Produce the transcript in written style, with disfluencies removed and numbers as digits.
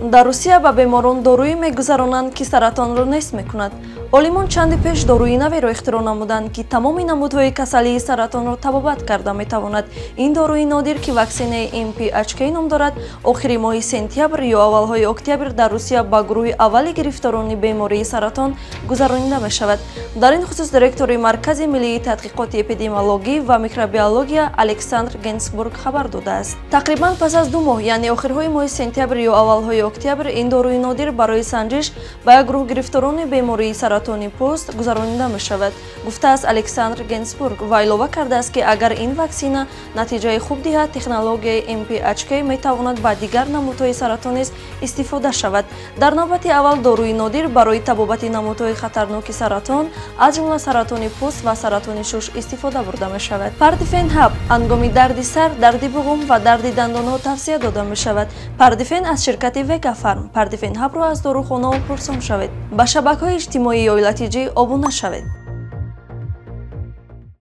дар Русия ба беморон доруи мегузаронанд ки саратонро нест мекунад. Олимон чанди пеш доруи наверо ихтироъ намуданд ки тамоми намудҳои касалии саратонро табобат карда метавонад. Ин доруи нодир ки ваксинаи MPHK ном дорад, охири моҳи сентябр ё аввалҳои октябр дар Русия ба гурӯҳи аввали гирифторони бемории саратон гузаронида мешавад. Дар ин хусус директори Маркази миллии тадқиқоти эпидемиологӣ ва микробиология Александр Генсбург хабар додааст. Тақрибан пас аз 2 моҳ, яъне охирҳои моҳи сентябр ё аввалҳои октябр, ин доруи нодир барои санҷиш ба як гурӯҳ гирифторони бемории саратони пӯст гузаронида мешавад, гуфтааст Александр Генсбург ва илова кардааст ки агар ин ваксина натиҷаи хуб диҳад, технологияи MPHK метавонад ба дигар намудҳои саратон низ истифода шавад. Дар навбати аввал доруи нодир барои табобати намудҳои хатарноки саратон, аз ҷумла саратони пӯст ва саратони шуш истифода бурда мешавад. Пардифен ҳаб ҳангоми дарди сар, дарди буғум ва дарди дандонҳо тавсия дода мешавад. Пардифен аз ширкати Vega Farm. Пардифен ҳабро аз дорухона пурсон шавед. Ба шабакаҳои иҷтимоии оилатиҷӣ обуна шавед.